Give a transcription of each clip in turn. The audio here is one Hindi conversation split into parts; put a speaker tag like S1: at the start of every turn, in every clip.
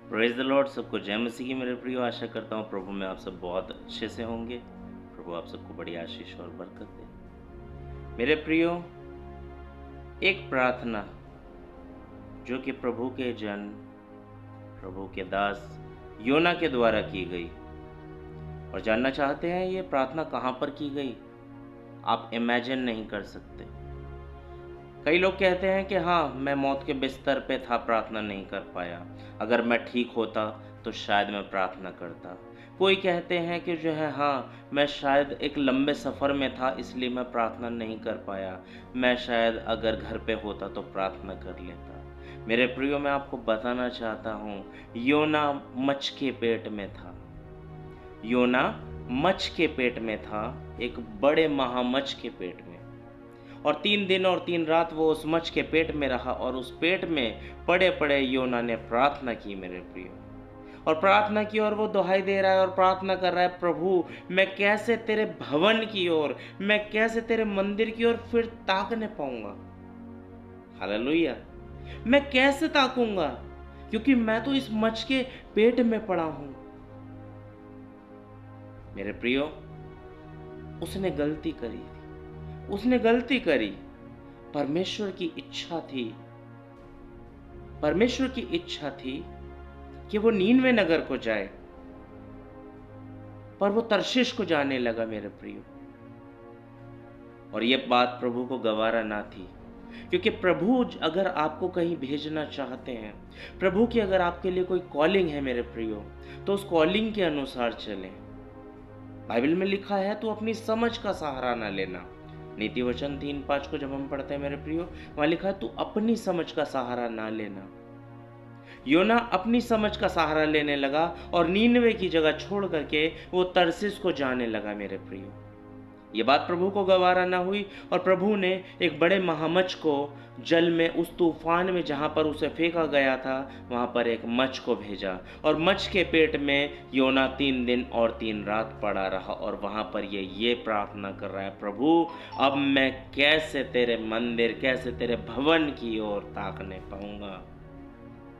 S1: Praise the Lord. सबको जय मसीह की मेरे प्रियो। आशा करता हूँ प्रभु में आप सब बहुत अच्छे से होंगे। प्रभु आप सबको बड़ी आशीष और बरकत दे। मेरे प्रियो, एक प्रार्थना जो कि प्रभु के जन, प्रभु के दास योना के द्वारा की गई, और जानना चाहते हैं ये प्रार्थना कहाँ पर की गई। आप इमेजिन नहीं कर सकते। कई लोग कहते हैं कि हाँ, मैं मौत के बिस्तर पे था, प्रार्थना नहीं कर पाया। अगर मैं ठीक होता तो शायद मैं प्रार्थना करता। कोई कहते हैं कि जो है हाँ, मैं शायद एक लंबे सफ़र में था इसलिए मैं प्रार्थना नहीं कर पाया। मैं शायद अगर घर पे होता तो प्रार्थना कर लेता। मेरे प्रियो, मैं आपको बताना चाहता हूँ, योना मच्छ के पेट में था। योना मच्छ के पेट में था, एक बड़े महामच्छ के पेट में। और 3 दिन और 3 रात वो उस मच्छ के पेट में रहा, और उस पेट में पड़े पड़े योना ने प्रार्थना की मेरे प्रियो। और प्रार्थना की, और वो दुहाई दे रहा है और प्रार्थना कर रहा है, प्रभु मैं कैसे तेरे भवन की ओर, मैं कैसे तेरे मंदिर की ओर फिर ताकने पाऊंगा। हालेलुया। मैं कैसे ताकूंगा, क्योंकि मैं तो इस मच्छ के पेट में पड़ा हूं। मेरे प्रियो, उसने गलती करी थी, उसने गलती करी। परमेश्वर की इच्छा थी, परमेश्वर की इच्छा थी कि वो नीनवे नगर को जाए, पर वो तर्शीश को जाने लगा मेरे प्रियो। और ये बात प्रभु को गवारा ना थी, क्योंकि प्रभु अगर आपको कहीं भेजना चाहते हैं, प्रभु की अगर आपके लिए कोई कॉलिंग है मेरे प्रियो, तो उस कॉलिंग के अनुसार चलें। बाइबल में लिखा है, तो अपनी समझ का सहारा ना लेना। नीति वचन 3:5 को जब हम पढ़ते हैं मेरे प्रियो, वहां लिखा है, तू अपनी समझ का सहारा ना लेना। योना अपनी समझ का सहारा लेने लगा और नीनवे की जगह छोड़ करके वो तरसीस को जाने लगा मेरे प्रियो। ये बात प्रभु को गवारा ना हुई, और प्रभु ने एक बड़े महामच्छ को जल में, उस तूफान में जहाँ पर उसे फेंका गया था, वहाँ पर एक मच्छ को भेजा। और मच्छ के पेट में योना 3 दिन और 3 रात पड़ा रहा, और वहाँ पर ये प्रार्थना कर रहा है, प्रभु अब मैं कैसे तेरे मंदिर, कैसे तेरे भवन की ओर ताकने पाऊंगा,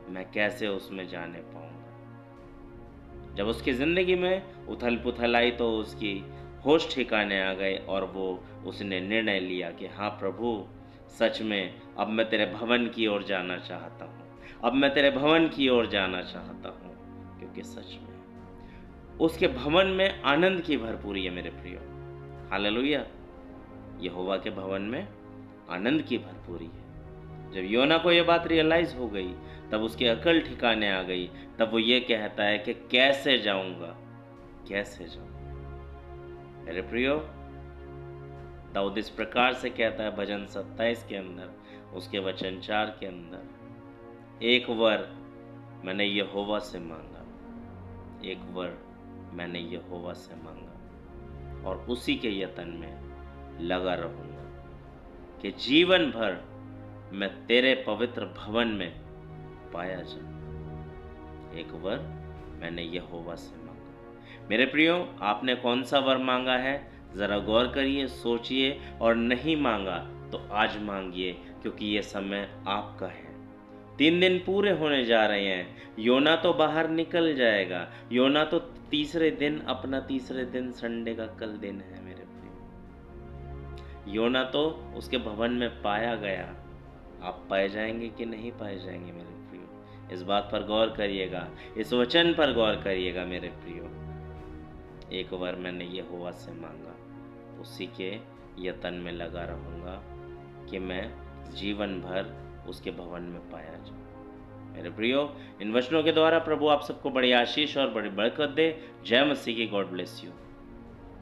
S1: मैं कैसे उसमें जाने पाऊंगा। जब उसकी ज़िंदगी में उथल पुथल आई तो उसकी होश ठिकाने आ गए, और उसने निर्णय लिया कि हाँ प्रभु, सच में अब मैं तेरे भवन की ओर जाना चाहता हूँ, अब मैं तेरे भवन की ओर जाना चाहता हूँ, क्योंकि सच में उसके भवन में आनंद की भरपूरी है मेरे प्रियो। हालेलुया। यहोवा के भवन में आनंद की भरपूरी है। जब योना को ये बात रियलाइज हो गई, तब उसकी अकल ठिकाने आ गई। तब वो ये कहता है कि कैसे जाऊंगा, कैसे जाऊंगा। मेरे प्रियो, दाऊद इस प्रकार से कहता है भजन 27 के अंदर, उसके वचन 4 के अंदर, एक वर मैंने यहोवा से मांगा, एक वर मैंने यहोवा से मांगा, और उसी के यतन में लगा रहूंगा कि जीवन भर मैं तेरे पवित्र भवन में पाया जाऊं। एक वर मैंने यहोवा से मांगा। मेरे प्रियो, आपने कौन सा वर मांगा है, जरा गौर करिए, सोचिए, और नहीं मांगा तो आज मांगिए, क्योंकि ये समय आपका है। 3 दिन पूरे होने जा रहे हैं। योना तो बाहर निकल जाएगा। योना तो तीसरे दिन, अपना तीसरे दिन संडे का कल दिन है मेरे प्रियो। योना तो उसके भवन में पाया गया। आप पाए जाएंगे कि नहीं पाए जाएंगे मेरे प्रियो, इस बात पर गौर करिएगा, इस वचन पर गौर करिएगा मेरे प्रियो। एक बार मैंने यहोवा से मांगा, उसी के यतन में लगा रहूंगा कि मैं जीवन भर उसके भवन में पाया जाऊं। मेरे प्रियो, इन वचनों के द्वारा प्रभु आप सबको बड़ी आशीष और बड़ी बरकत दे। जय मसीह की। God bless you.